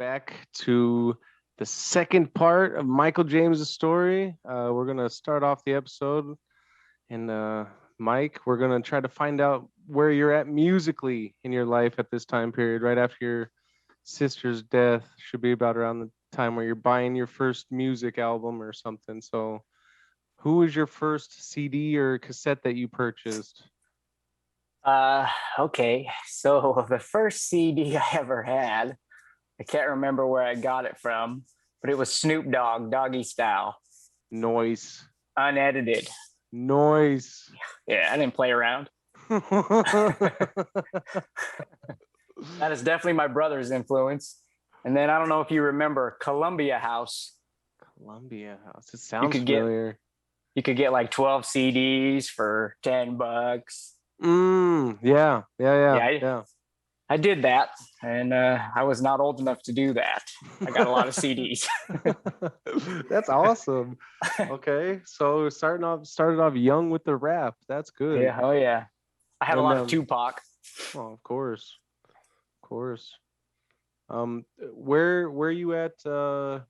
back to the second part of Michael James's story. We're gonna start off the episode, and Mike, we're gonna try to find out where you're at musically in your life at this time period, right after your sister's death. Should be about around the time where you're buying your first music album or something. So, who was your first CD or cassette that you purchased? Uh, okay. So the first CD I ever had, I can't remember where I got it from, but it was Snoop Dogg, Doggy Style, Noise. unedited. Noise. Yeah, I didn't play around. That is definitely my brother's influence. And then I don't know if you remember Columbia House. Columbia House. It You sounds could get familiar. you could get like 12 CDs for $10. Yeah, Yeah, I, yeah. I did that, and I was not old enough to do that. I got a lot of CDs. That's awesome. Okay, so started off young with the rap. That's good. Yeah, oh yeah. I had a And lot of Tupac. oh, of course. Where you at?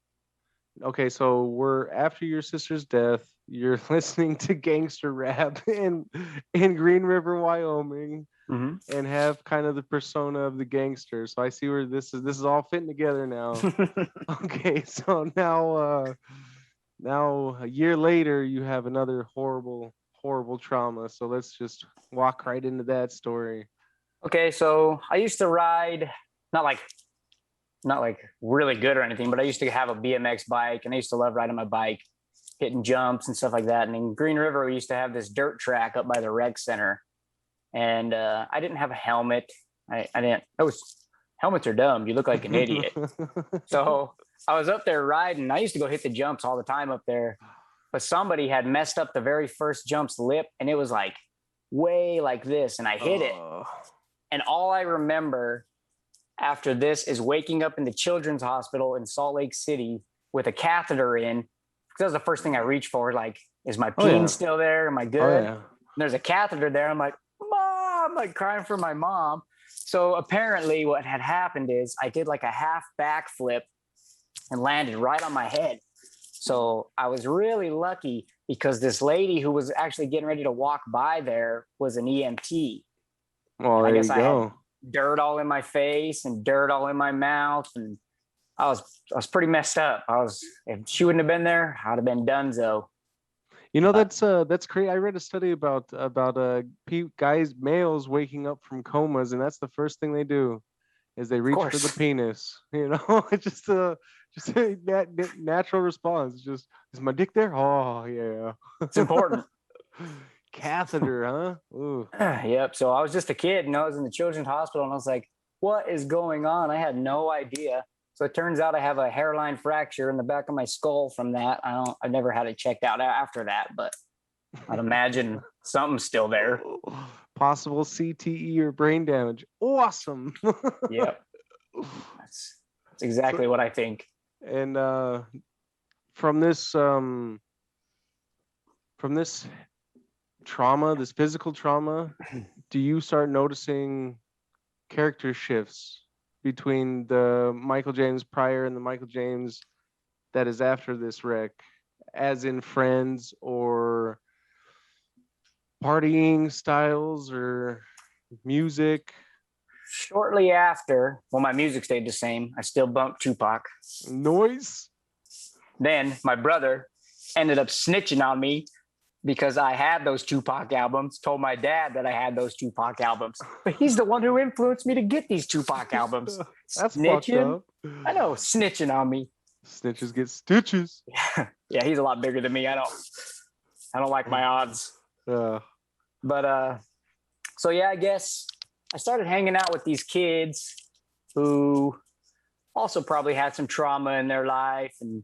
Okay, so we're after your sister's death. You're listening to gangster rap in Green River, Wyoming, Mm-hmm. and have kind of the persona of the gangster. So I see where this is all fitting together now. Okay, so now a year later you have another horrible trauma. So let's just walk right into that story. Okay, so I used to ride, not like not like really good or anything, but I used to have a BMX bike, and I used to love riding my bike, hitting jumps and stuff like that. And in Green River, we used to have this dirt track up by the rec center, and I didn't have a helmet. I didn't. Helmets are dumb. You look like an idiot. So I was up there riding. I used to go hit the jumps all the time up there, but somebody had messed up the very first jump's lip, and it was like way like this, and I hit it. And all I remember after this is waking up in the children's hospital in Salt Lake City with a catheter in. Because that was the first thing I reached for. Like, is my peen still there? Am I good? Oh, yeah. And there's a catheter there. I'm like, Mom, like crying for my mom. So apparently what had happened is I did like a half backflip and landed right on my head. So I was really lucky because this lady who was actually getting ready to walk by there was an EMT. Well, And I there guess you I had go. dirt all in my face and dirt all in my mouth, and I was pretty messed up. If she wouldn't have been there, I'd have been donezo. You know, But that's crazy. I read a study about guys, males waking up from comas, and that's the first thing they do is they of reach for the course, penis. You know, it's just a natural response. Just, is my dick there? Oh it's important. yeah. Catheter, huh? Ooh. Yep. So I was just a kid, and I was in the children's hospital, and I was like, "What is going on?" I had no idea. So it turns out I have a hairline fracture in the back of my skull from that. I've never had it checked out after that, but I'd imagine something's still there. Possible CTE or brain damage. Awesome. Yep. That's exactly what I think. And from this trauma, this physical trauma, do you start noticing character shifts between the Michael James prior and the Michael James that is after this wreck, as in friends or partying styles or music? Shortly after, well, my music stayed the same. I still bumped Tupac. Noise? Then my brother ended up snitching on me because I had those Tupac albums, told my dad that I had those Tupac albums. But he's the one who influenced me to get these Tupac albums. That's fucked up. I know, snitching on me. Snitches get stitches. Yeah, he's a lot bigger than me. I don't like my odds. But so yeah, I guess I started hanging out with these kids who also probably had some trauma in their life, and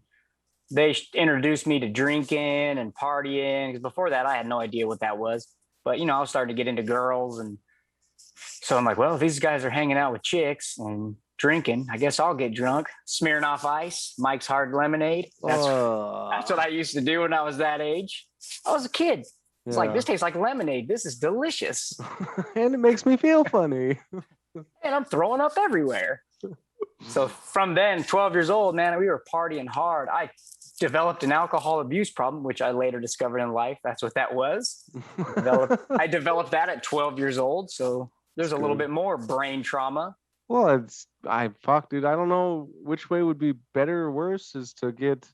they introduced me to drinking and partying. Because before that, I had no idea what that was. But I was starting to get into girls, and so I'm like, well, if these guys are hanging out with chicks and drinking, I guess I'll get drunk. Smearing off ice, Mike's Hard Lemonade. That's what I used to do when I was that age. I was a kid. It's like, this tastes like lemonade. This is delicious. And it makes me feel funny. And I'm throwing up everywhere. So from then, 12 years old, man, we were partying hard. I developed an alcohol abuse problem, which I later discovered in life. That's what that was. I developed that at 12 years old. So there's a little bit more brain trauma. Well, dude. I don't know which way would be better or worse, is to get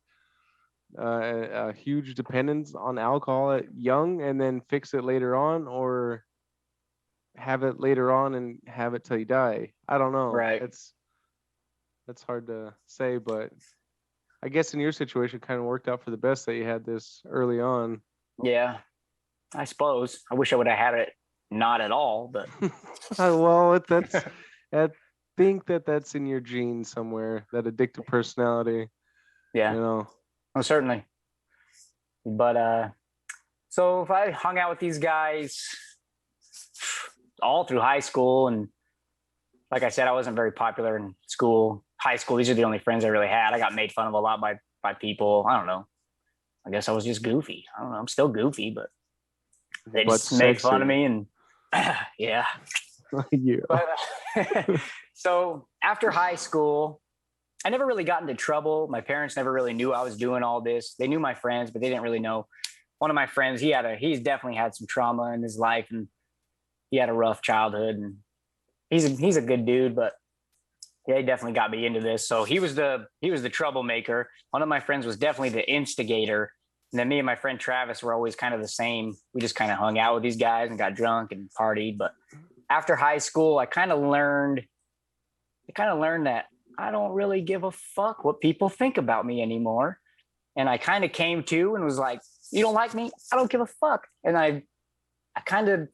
a huge dependence on alcohol at young and then fix it later on, or have it later on and have it till you die. I don't know. Right. That's hard to say, but I guess in your situation, it kind of worked out for the best that you had this early on. Yeah, I suppose. I wish I would have had it not at all, but Well, I think that's in your genes somewhere, that addictive personality. yeah, You know. well, certainly. But so if I hung out with these guys all through high school, and like I said, I wasn't very popular in school, high school. These are the only friends I really had. I got made fun of a lot by people. I don't know. I guess I was just goofy. I don't know. I'm still goofy, but they just made fun of me, and yeah. Yeah. But, so after high school, I never really got into trouble. My parents never really knew I was doing all this. They knew my friends, but they didn't really know. One of my friends, he's definitely had some trauma in his life, and he had a rough childhood, and he's a good dude, but yeah, he definitely got me into this. So he was the troublemaker. One of my friends was definitely the instigator. And then me and my friend Travis were always kind of the same. We just kind of hung out with these guys and got drunk and partied. But after high school, I kind of learned that I don't really give a fuck what people think about me anymore. And I kind of came to and was like, you don't like me? I don't give a fuck. And I kind of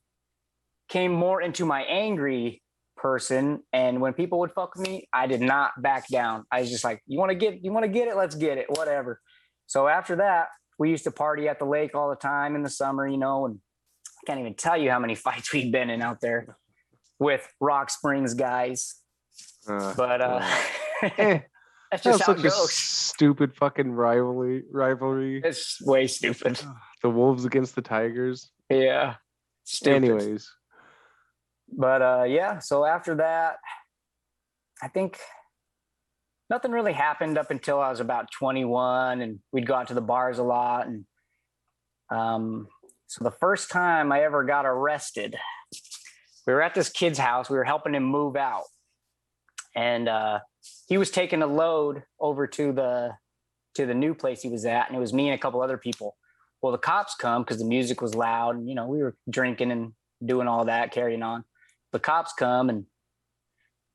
came more into my angry person. And when people would fuck with me, I did not back down. I was just like, you want to get it? Let's get it. Whatever. So after that, we used to party at the lake all the time in the summer, and I can't even tell you how many fights we've been in out there with Rock Springs guys. That's just how it goes. A stupid fucking rivalry. It's way stupid. The Wolves against the Tigers. Yeah. Stupid. Anyways. But yeah, so after that, I think nothing really happened up until I was about 21, and we'd go out to the bars a lot. And so the first time I ever got arrested, we were at this kid's house. We were helping him move out, and he was taking a load over to the new place he was at, and it was me and a couple other people. Well, the cops come because the music was loud, and we were drinking and doing all that, carrying on. The cops come and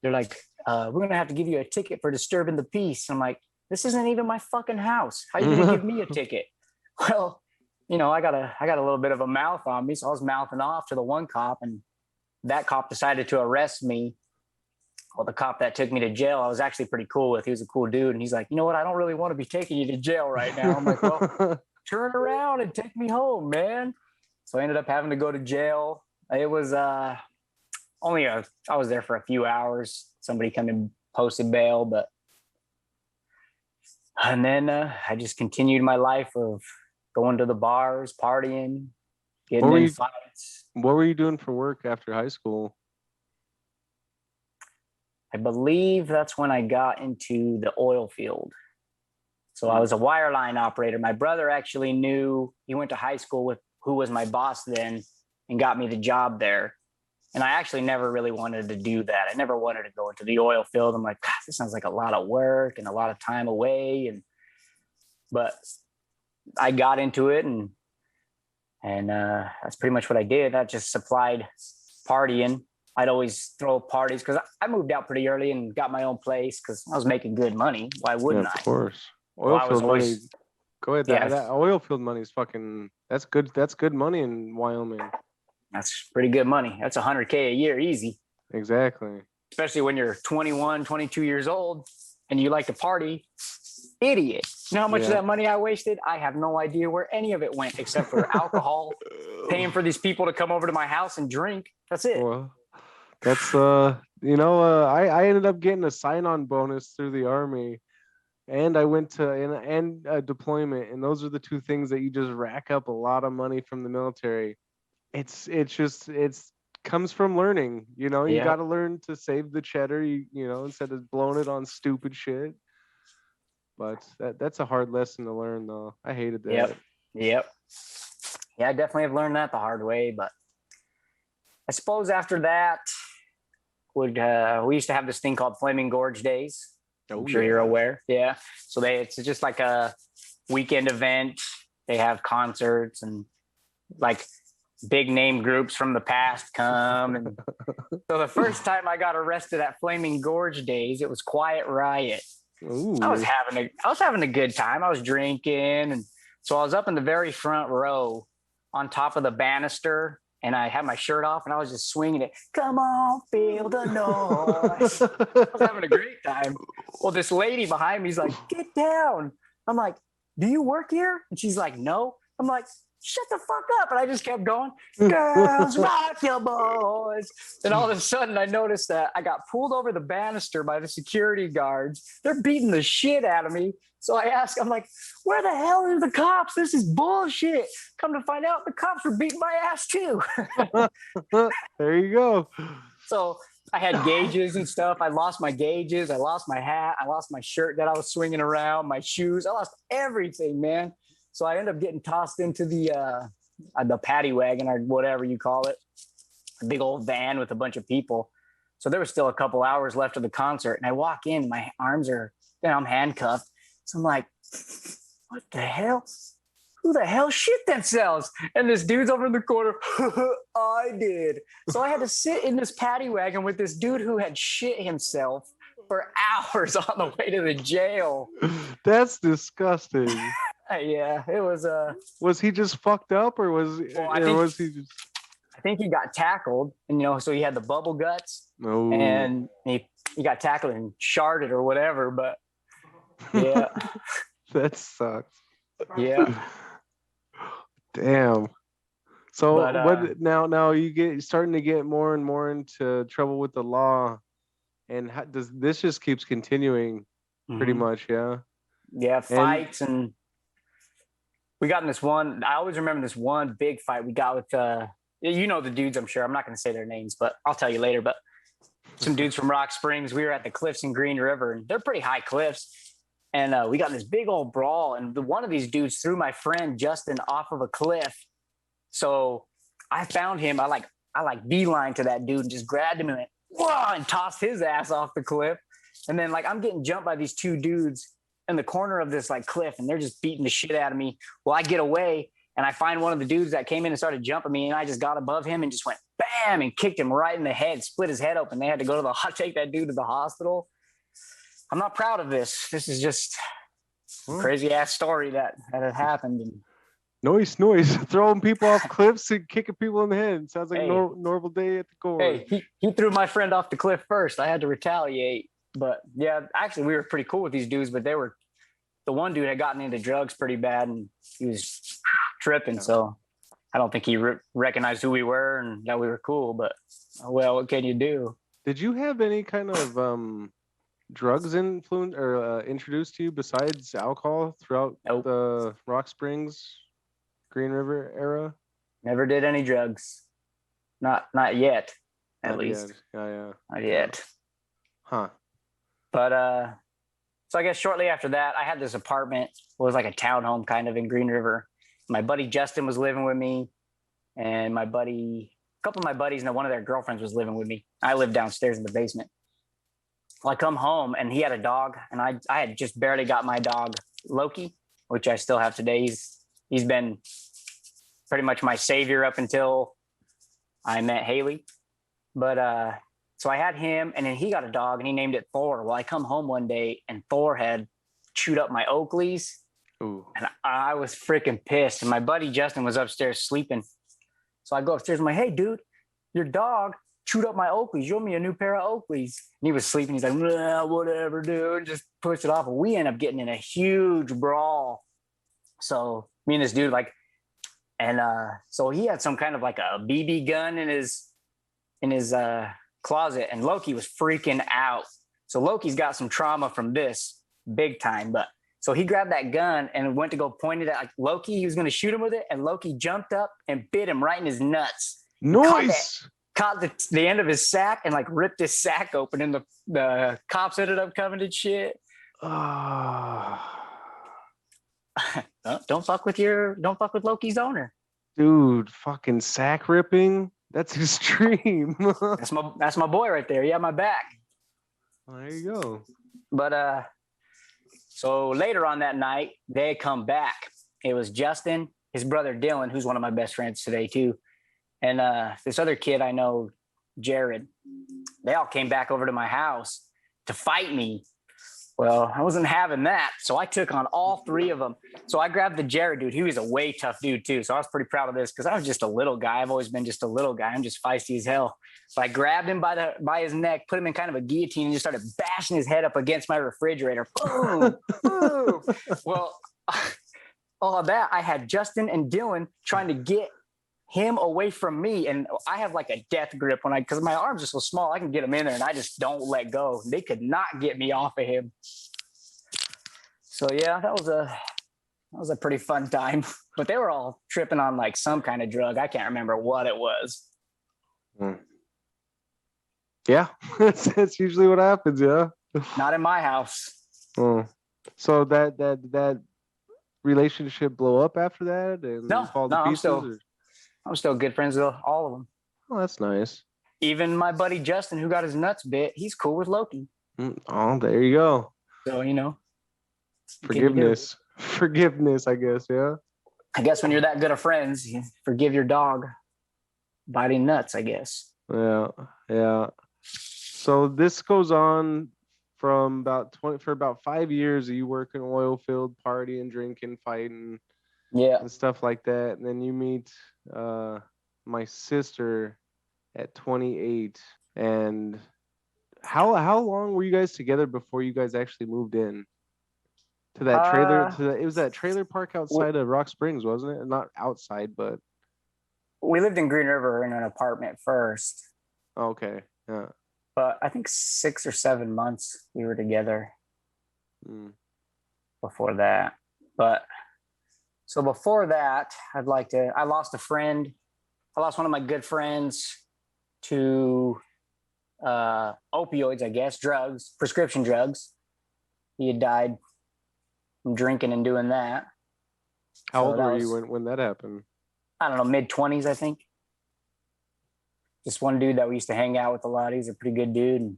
they're like, we're going to have to give you a ticket for disturbing the peace. I'm like, this isn't even my fucking house. How are you going to give me a ticket? Well, I got a little bit of a mouth on me. So I was mouthing off to the one cop, and that cop decided to arrest me. Well, the cop that took me to jail, I was actually pretty cool with. He was a cool dude. And he's like, you know what? I don't really want to be taking you to jail right now. I'm like, well, turn around and take me home, man. So I ended up having to go to jail. It was I was there for a few hours. Somebody come and posted bail, and then I just continued my life of going to the bars, partying, getting in fights. What were you doing for work after high school? I believe that's when I got into the oil field. So I was a wireline operator. My brother actually he went to high school with who was my boss then, and got me the job there. And I actually never really wanted to do that. I never wanted to go into the oil field. I'm like, God, this sounds like a lot of work and a lot of time away. But I got into it, and that's pretty much what I did. I just supplied partying. I'd always throw parties because I moved out pretty early and got my own place because I was making good money. Why wouldn't I? Of course. Oil field money. Go ahead. Yeah. That oil field money is that's good. That's good money in Wyoming. That's pretty good money. That's $100K a year, easy. Exactly. Especially when you're 21, 22 years old and you like to party. Idiot. You know how much of that money I wasted? I have no idea where any of it went except for alcohol, paying for these people to come over to my house and drink. That's it. Well, that's I ended up getting a sign-on bonus through the Army, and I went to and a deployment, and those are the two things that you just rack up a lot of money from the military. It's comes from learning. You know, you got Yep. to learn to save the cheddar. You know, instead of blowing it on stupid shit. But that's a hard lesson to learn, though. I hated Yep. that. Yep. Yeah, I definitely have learned that the hard way. But I suppose after that, we used to have this thing called Flaming Gorge Days. I'm Oh sure you're yeah. aware. Yeah. So it's just like a weekend event. They have concerts and like big name groups from the past come. And so the first time I got arrested at Flaming Gorge Days, it was Quiet Riot. I was Ooh. having a good time. I was drinking, and so I was up in the very front row on top of the banister, and I had my shirt off, and I was just swinging it. Come on, feel the noise. I was having a great time. Well, this lady behind me is like, "Get down." I'm like, "Do you work here?" And she's like, "No." I'm like, "Shut the fuck up!" And I just kept going. Girls, rock your boys. And all of a sudden, I noticed that I got pulled over the banister by the security guards. They're beating the shit out of me. So I asked, I'm like, "Where the hell are the cops? This is bullshit." Come to find out, the cops were beating my ass too. There you go. So I had gauges and stuff. I lost my gauges. I lost my hat. I lost my shirt that I was swinging around, my shoes. I lost everything, man. So I ended up getting tossed into the paddy wagon or whatever you call it, a big old van with a bunch of people. So there was still a couple hours left of the concert, and I walk in, my arms are, I'm handcuffed. So I'm like, what the hell? Who the hell shit themselves? And this dude's over in the corner. I did. So I had to sit in this paddy wagon with this dude who had shit himself for hours on the way to the jail. That's disgusting. Yeah, it was Was he just fucked up, or was was he just? I think he got tackled, and so he had the bubble guts, and he got tackled and sharded or whatever. But yeah, that sucks. Yeah. Damn. So But, what now you starting to get more and more into trouble with the law, and how, does this just keeps continuing pretty much? Yeah, fights and we got in this one. I always remember this one big fight we got with the dudes, I'm sure. I'm not going to say their names, but I'll tell you later. But some dudes from Rock Springs. We were at the cliffs in Green River, and they're pretty high cliffs. And we got in this big old brawl, and one of these dudes threw my friend Justin off of a cliff. So I found him. I beeline to that dude and just grabbed him and went, whoa, and tossed his ass off the cliff. And then I'm getting jumped by these two dudes in the corner of this cliff, and they're just beating the shit out of me. Well, I get away, and I find one of the dudes that came in and started jumping me, and I just got above him and just went bam and kicked him right in the head, split his head open. They had to go to take that dude to the hospital. I'm not proud of this. This is just a crazy ass story that had happened. And noise, throwing people off cliffs and kicking people in the head. Sounds like a normal day at the Gorge. Hey, he threw my friend off the cliff first. I had to retaliate. But yeah, actually, we were pretty cool with these dudes. But the one dude had gotten into drugs pretty bad, and he was tripping. So I don't think he recognized who we were and that we were cool. But well, what can you do? Did you have any kind of drugs influenced or introduced to you besides alcohol throughout the Rock Springs, Green River era? Never did any drugs. Not yet, at least. Yeah. Not yet. Huh. But so I guess shortly after that, I had this apartment. It was like a townhome kind of in Green River. My buddy Justin was living with me, and a couple of my buddies and one of their girlfriends was living with me. I lived downstairs in the basement. Well, I come home, and he had a dog, and I had just barely got my dog Loki, which I still have today. He's been pretty much my savior up until I met Haley. But so I had him, and then he got a dog, and he named it Thor. Well, I come home one day, and Thor had chewed up my Oakleys. Ooh. And I was freaking pissed. And my buddy Justin was upstairs sleeping. So I go upstairs, I'm like, hey, dude, your dog chewed up my Oakleys. You owe me a new pair of Oakleys. And he was sleeping. He's like, whatever, dude. Just push it off. And we end up getting in a huge brawl. So me and this dude, so he had some kind of a BB gun in his closet, and Loki was freaking out. So Loki's got some trauma from this big time. But so he grabbed that gun and went to go point it at Loki. He was going to shoot him with it, and Loki jumped up and bit him right in his nuts. Nice. caught the end of his sack and like ripped his sack open, and the cops ended up coming and shit. Don't fuck with Loki's owner. Dude, fucking sack ripping. That's extreme. That's my boy right there. Yeah, my back. Well, there you go. But so later on that night, they come back. It was Justin, his brother Dylan, who's one of my best friends today too, and this other kid I know, Jared. They all came back over to my house to fight me. Well, I wasn't having that, so I took on all three of them. So I grabbed the Jared dude. He was a way tough dude too, so I was pretty proud of this because I was just a little guy. I've always been just a little guy. I'm just feisty as hell. So I grabbed him by his neck, put him in kind of a guillotine, and just started bashing his head up against my refrigerator. Boom, boom. Well, all of that, I had Justin and Dylan trying to get him away from me, and I have like a death grip because my arms are so small, I can get him in there, and I just don't let go. They could not get me off of him. So yeah, that was a pretty fun time. But they were all tripping on like some kind of drug. I can't remember what it was. Yeah, that's usually what happens. Yeah, not in my house. So that relationship blow up after that and fall to pieces? I'm still good friends with all of them. Oh, that's nice. Even my buddy Justin, who got his nuts bit, he's cool with Loki. Oh, there you go. So, forgiveness, I guess. Yeah. I guess when you're that good of friends, you forgive your dog biting nuts, I guess. Yeah. So this goes on from for about 5 years. You work in an oil field, partying, drinking, fighting. Yeah. And stuff like that. And then you meet my sister at 28. And how long were you guys together before you guys actually moved in to that trailer? It was that trailer park outside of Rock Springs, wasn't it? Not outside, but we lived in Green River in an apartment first. Okay. Yeah. But I think 6 or 7 months we were together before that. But so before that, I lost a friend. I lost one of my good friends to opioids, I guess, drugs, prescription drugs. He had died from drinking and doing that. How old were you when that happened? I don't know, mid-20s, I think. Just one dude that we used to hang out with a lot. He's a pretty good dude. And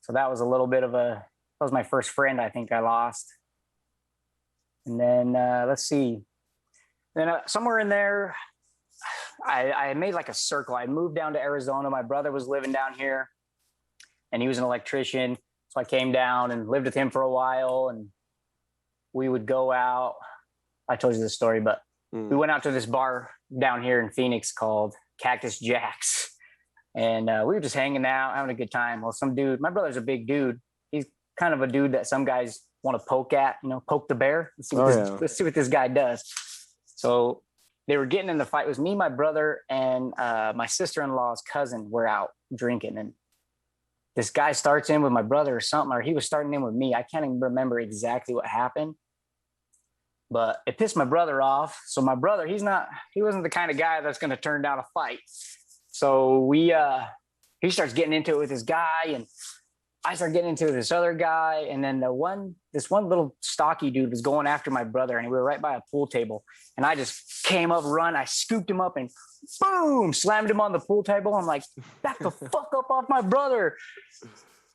so that was that was my first friend I think I lost. And then let's see. Then somewhere in there, I made like a circle. I moved down to Arizona. My brother was living down here, and he was an electrician. So I came down and lived with him for a while, and we would go out. I told you this story, but we went out to this bar down here in Phoenix called Cactus Jack's, and we were just hanging out, having a good time. Well, some dude, my brother's a big dude. He's kind of a dude that some guys want to poke at, poke the bear. Let's see what this guy does. So they were getting in the fight. It was me, my brother, and my sister-in-law's cousin were out drinking. And this guy starts in with my brother or something, or he was starting in with me. I can't even remember exactly what happened, but it pissed my brother off. So my brother, he wasn't the kind of guy that's going to turn down a fight. So he starts getting into it with this guy, and I started getting into this other guy, and then this one little stocky dude was going after my brother, and we were right by a pool table, and I just came up, I scooped him up, and boom, slammed him on the pool table. I'm like, back the fuck up off my brother.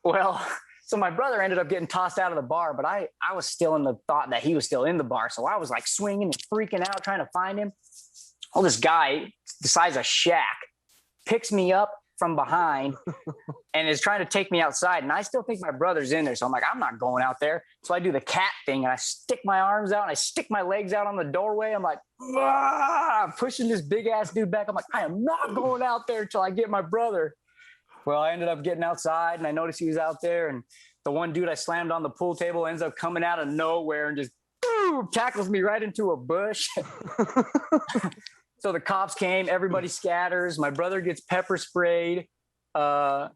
Well, so my brother ended up getting tossed out of the bar, but I was still in the thought that he was still in the bar, so I was like swinging and freaking out trying to find him. Well, this guy the size of Shaq picks me up from behind and is trying to take me outside. And I still think my brother's in there. So I'm like, I'm not going out there. So I do the cat thing and I stick my arms out and I stick my legs out on the doorway. I'm like, pushing this big ass dude back. I'm like, I am not going out there until I get my brother. Well, I ended up getting outside and I noticed he was out there. And the one dude I slammed on the pool table ends up coming out of nowhere and just tackles me right into a bush. So the cops came, everybody scatters. My brother gets pepper sprayed. I'm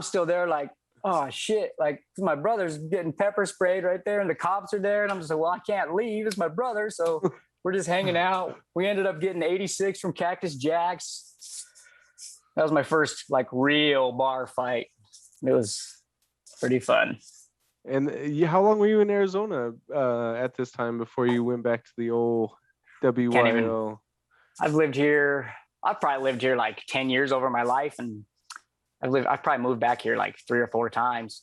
still there like, oh shit. Like my brother's getting pepper sprayed right there and the cops are there. And I'm just like, well, I can't leave. It's my brother. So we're just hanging out. We ended up getting 86 from Cactus Jack's. That was my first like real bar fight. It was pretty fun. And how long were you in Arizona at this time before you went back to the old WYO? I've lived here. I've probably lived here like 10 years over my life, and I've probably moved back here like 3 or 4 times.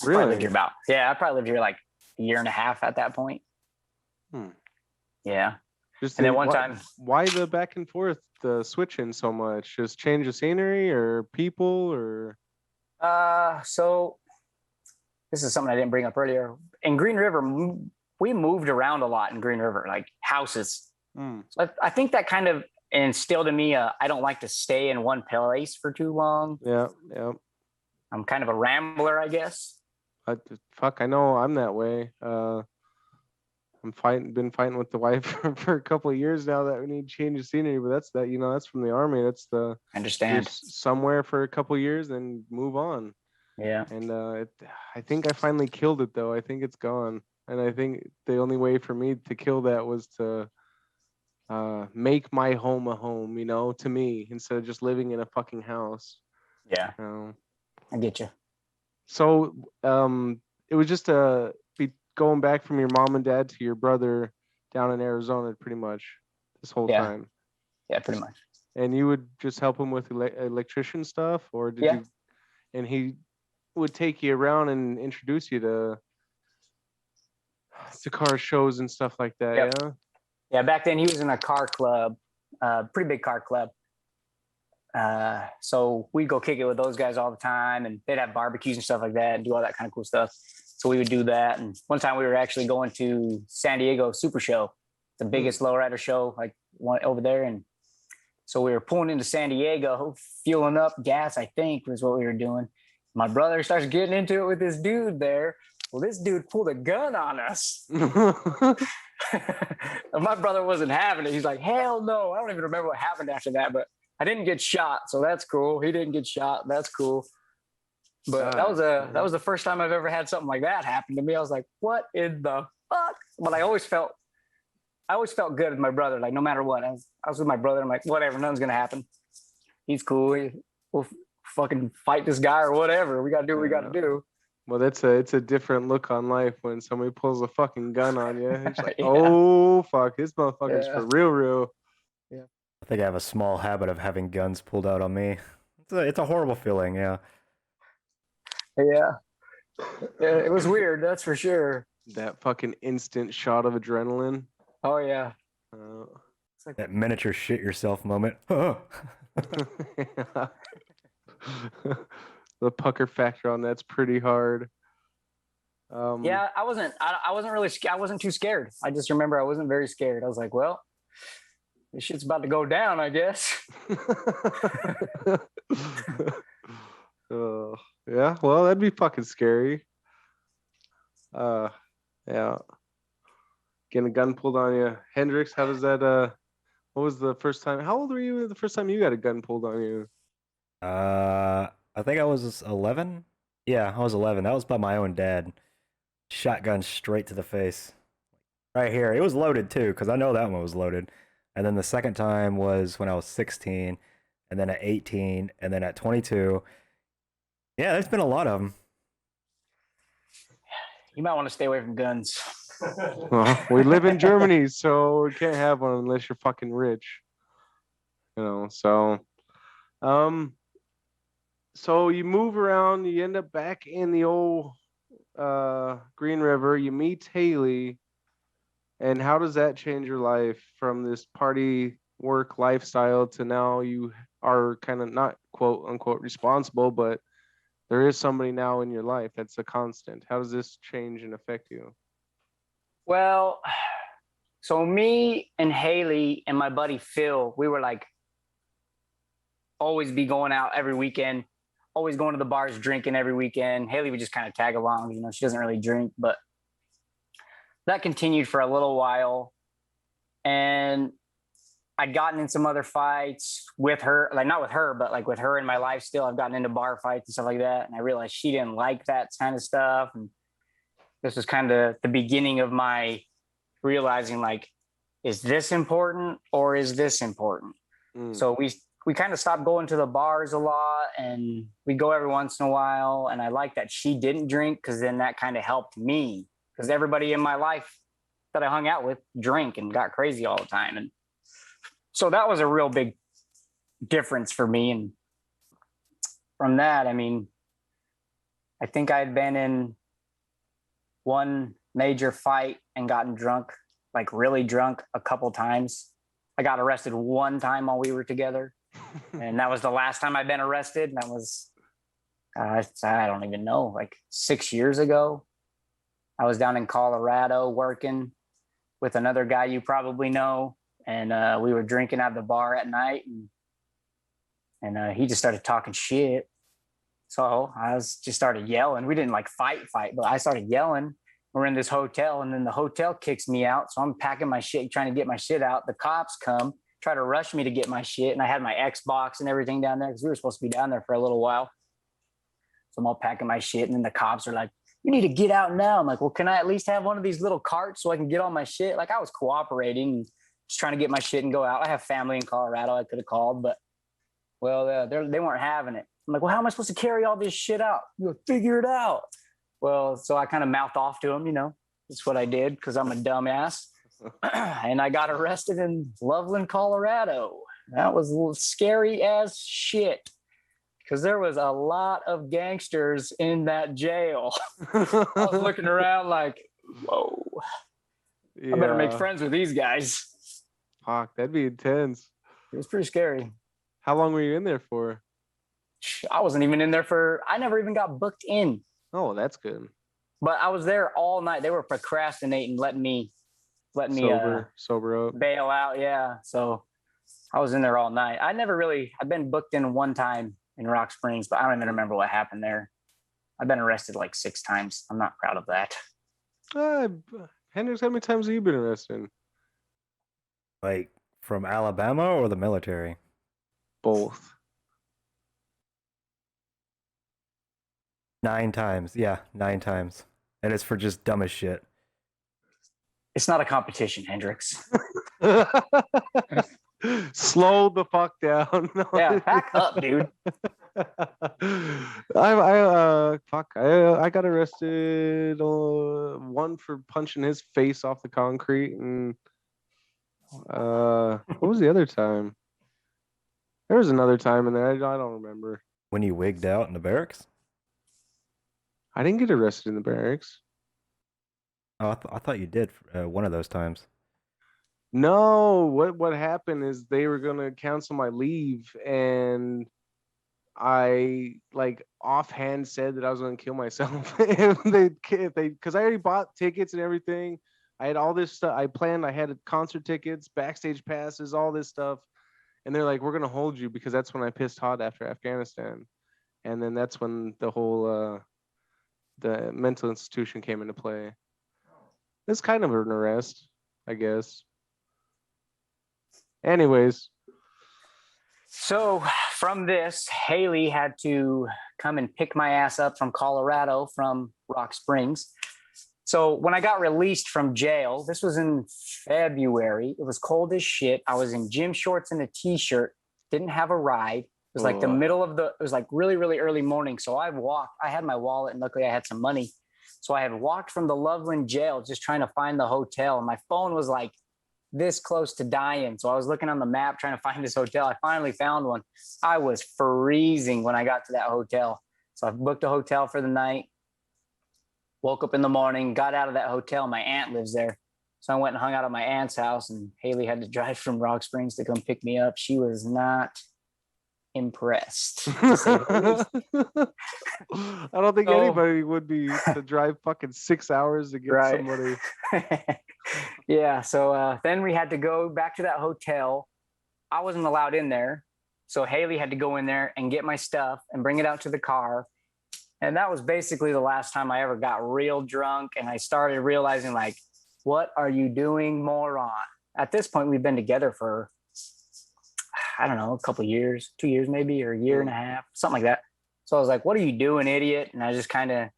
Really? I probably lived here like a year and a half at that point. Yeah. Just and then one time, why the back and forth, the switching so much? Just change of scenery or people or? So this is something I didn't bring up earlier. In Green River, we moved around a lot in Green River, like houses. So I think that kind of instilled in me I don't like to stay in one place for too long. Yeah. I'm kind of a rambler, I guess. I know I'm that way. Been fighting with the wife for a couple of years now that we need to change the scenery, but that's from the Army. That's I understand. Somewhere for a couple of years, then move on. Yeah. And I think I finally killed it though. I think it's gone, and I think the only way for me to kill that was to make my home a home, to me, instead of just living in a fucking house. Yeah. I get you. So it was just going back from your mom and dad to your brother down in Arizona pretty much this whole time. Yeah, pretty much. And you would just help him with electrician stuff, or did you? And he would take you around and introduce you to car shows and stuff like that. Yep. Yeah. Yeah, back then he was in a car club, pretty big car club. So we'd go kick it with those guys all the time, and they'd have barbecues and stuff like that and do all that kind of cool stuff. So we would do that. And one time we were actually going to San Diego Super Show, the biggest lowrider show, like one over there. And so we were pulling into San Diego, fueling up gas, I think was what we were doing. My brother starts getting into it with this dude there. Well, this dude pulled a gun on us. My brother wasn't having it. He's like, hell no. I don't even remember what happened after that, but I didn't get shot. So that's cool. He didn't get shot. That's cool. But that was the first time I've ever had something like that happen to me. I was like, what in the fuck? But I always felt good with my brother. Like no matter what, I was with my brother. I'm like, whatever, nothing's going to happen. He's cool. We'll fucking fight this guy or whatever. We got to do what we got to do. Well, it's a different look on life when somebody pulls a fucking gun on you. It's like, oh, fuck, this motherfucker's for real. Yeah. I think I have a small habit of having guns pulled out on me. It's a horrible feeling, yeah. Yeah, it was weird, that's for sure. That fucking instant shot of adrenaline. Oh, yeah. It's like that miniature shit yourself moment. The pucker factor on that's pretty hard. Yeah, I wasn't really I wasn't too scared. I just remember I wasn't very scared. I was like, well, this shit's about to go down, I guess. Yeah, well, that'd be fucking scary. Yeah. Getting a gun pulled on you. Hendrix, how does that what was the first time? How old were you the first time you got a gun pulled on you? I think I was 11. Yeah, I was 11. That was by my own dad. Shotgun straight to the face. Right here. It was loaded too, because I know that one was loaded. And then the second time was when I was 16, and then at 18, and then at 22. Yeah, there's been a lot of them. You might want to stay away from guns. Well, we live in Germany, so we can't have one unless you're fucking rich. So you move around, you end up back in the old Green River, you meet Haley, and how does that change your life from this party work lifestyle to now you are kind of not quote unquote responsible, but there is somebody now in your life that's a constant. How does this change and affect you? Well, so me and Haley and my buddy Phil, we were like always be going out every weekend, always going to the bars, drinking every weekend. Haley would just kind of tag along. She doesn't really drink, but that continued for a little while. And I'd gotten in some other fights with her, like not with her, but like with her in my life still. I've gotten into bar fights and stuff like that. And I realized she didn't like that kind of stuff. And this was kind of the beginning of my realizing, like, is this important or is this important? So we kind of stopped going to the bars a lot, and we go every once in a while. And I like that she didn't drink, because then that kind of helped me, because everybody in my life that I hung out with drank and got crazy all the time. And so that was a real big difference for me. And from that, I mean, I think I had been in one major fight and gotten drunk, like really drunk, a couple times. I got arrested one time while we were together. And that was the last time I'd been arrested. And that was, I don't even know, like 6 years ago. I was down in Colorado working with another guy you probably know. And we were drinking at the bar at night. And he just started talking shit. So I just started yelling. We didn't like fight, but I started yelling. We're in this hotel, and then the hotel kicks me out. So I'm packing my shit, trying to get my shit out. The cops come, try to rush me to get my shit. And I had my Xbox and everything down there, because we were supposed to be down there for a little while. So I'm all packing my shit. And then the cops are like, "You need to get out now." I'm like, "Well, can I at least have one of these little carts so I can get all my shit?" Like, I was cooperating and just trying to get my shit and go out. I have family in Colorado I could have called, but they weren't having it. I'm like, "Well, how am I supposed to carry all this shit out?" "You'll figure it out." Well, so I kind of mouthed off to him, that's what I did, because I'm a dumbass. And I got arrested in Loveland, Colorado. That was a little scary as shit, because there was a lot of gangsters in that jail. I was looking around like, whoa, Yeah. I better make friends with these guys. Fuck, that'd be intense. It was pretty scary. How long were you in there for? I wasn't even in there I never even got booked in. Oh, that's good. But I was there all night. They were procrastinating, letting me sober up, bail out. Yeah. So I was in there all night. I've been booked in one time in Rock Springs, but I don't even remember what happened there. I've been arrested like 6 times. I'm not proud of that. Hendrix, how many times have you been arrested? Like from Alabama or the military? Both. 9 times. Yeah, 9 times. And it's for just dumb as shit. It's not a competition, Hendrix. Slow the fuck down. Yeah, back up, dude. I got arrested. One for punching his face off the concrete, and what was the other time? There was another time in there. I don't remember. When you wigged out in the barracks? I didn't get arrested in the barracks. Oh, I thought you did one of those times. No, what happened is they were gonna cancel my leave, and I like offhand said that I was gonna kill myself if they because I already bought tickets and everything. I had all this stuff. I had concert tickets, backstage passes, all this stuff, and they're like, "We're gonna hold you," because that's when I pissed hot after Afghanistan, and then that's when the whole the mental institution came into play. It's kind of an arrest, I guess. Anyways. So from this, Haley had to come and pick my ass up from Colorado, from Rock Springs. So when I got released from jail, this was in February. It was cold as shit. I was in gym shorts and a t-shirt, didn't have a ride. It was like it was like really, really early morning. So I had my wallet, and luckily I had some money. So I had walked from the Loveland jail just trying to find the hotel. And my phone was like this close to dying. So I was looking on the map trying to find this hotel. I finally found one. I was freezing when I got to that hotel. So I booked a hotel for the night, woke up in the morning, got out of that hotel. My aunt lives there. So I went and hung out at my aunt's house, and Haley had to drive from Rock Springs to come pick me up. She was not impressed. I don't think anybody would be to drive fucking 6 hours to get somebody. Yeah. So then we had to go back to that hotel. I wasn't allowed in there. So Haley had to go in there and get my stuff and bring it out to the car. And that was basically the last time I ever got real drunk. And I started realizing, like, what are you doing, moron? At this point, we've been together for, I don't know, a couple of years, 2 years maybe, or a year and a half, something like that. So I was like, what are you doing, idiot? And I just kind of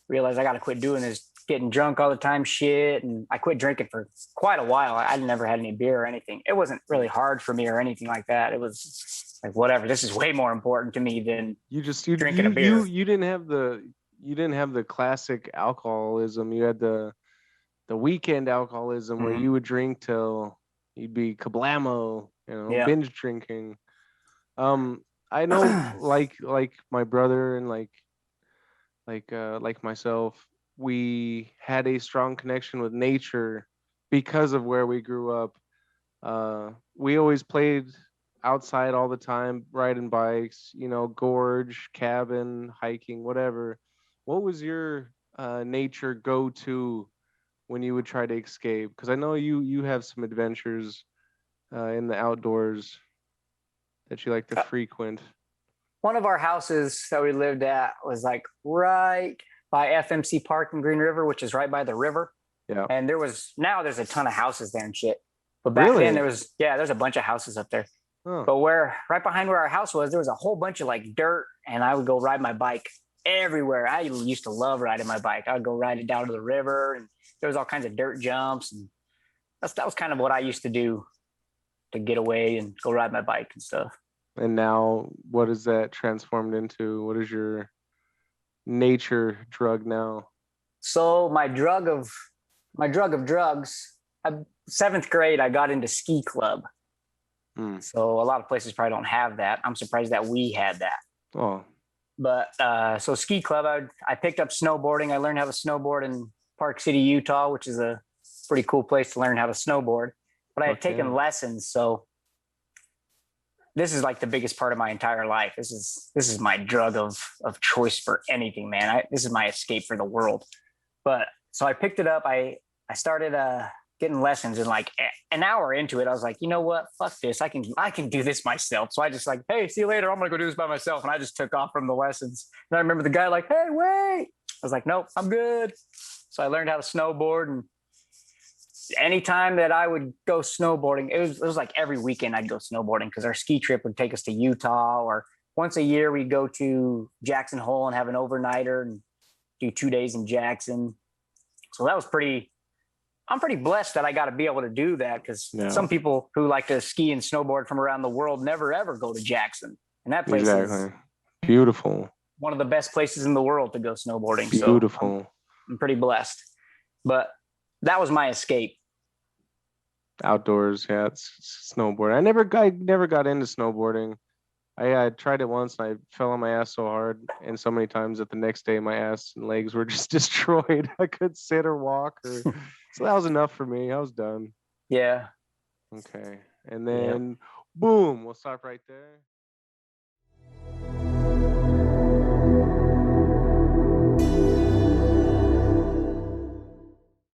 realized I got to quit doing getting drunk all the time, shit. And I quit drinking for quite a while. I never had any beer or anything. It wasn't really hard for me or anything like that. It was like, whatever. This is way more important to me than drinking a beer. You didn't have the classic alcoholism. You had the weekend alcoholism where you would drink till you'd be kablamo, binge drinking. I know like my brother and like myself, we had a strong connection with nature because of where we grew up. We always played outside all the time, riding bikes, gorge, cabin, hiking, whatever. What was your nature go-to when you would try to escape? Because I know you have some adventures in the outdoors that you like to frequent. One of our houses that we lived at was like right by FMC Park in Green River, which is right by the river. Yeah. And there's a ton of houses there and shit. But back then there's a bunch of houses up there. Oh. But right behind where our house was, there was a whole bunch of like dirt, and I would go ride my bike everywhere. I used to love riding my bike. I would go ride it down to the river, and there was all kinds of dirt jumps, and that was kind of what I used to do to get away and go ride my bike and stuff. And now, what is that transformed into? What is your nature drug now? So my drug of drugs. 7th grade, I got into ski club. So a lot of places probably don't have that. I'm surprised that we had that. Oh. But so ski club, I picked up snowboarding. I learned how to snowboard in Park City, Utah, which is a pretty cool place to learn how to snowboard. But I had taken lessons, so this is like the biggest part of my entire life. This is my drug of choice for anything, man. This is my escape for the world. But so I picked it up. I started getting lessons, and like an hour into it, I was like, you know what? Fuck this. I can do this myself. So I just like, hey, see you later. I'm gonna go do this by myself. And I just took off from the lessons. And I remember the guy like, hey, wait. I was like, nope, I'm good. So I learned how to snowboard, and anytime that I would go snowboarding, it was like every weekend I'd go snowboarding because our ski trip would take us to Utah, or once a year we'd go to Jackson Hole and have an overnighter and do 2 days in Jackson. So that was I'm pretty blessed that I got to be able to do that, because some people who like to ski and snowboard from around the world never, ever go to Jackson. And that place is beautiful. One of the best places in the world to go snowboarding. Beautiful. So I'm pretty blessed. But that was my escape. Outdoors, yeah, it's snowboard. I never got into snowboarding. I tried it once and I fell on my ass so hard and so many times that the next day my ass and legs were just destroyed. I couldn't sit or walk, so that was enough for me. I was done. Yeah. Okay. And then boom, we'll stop right there.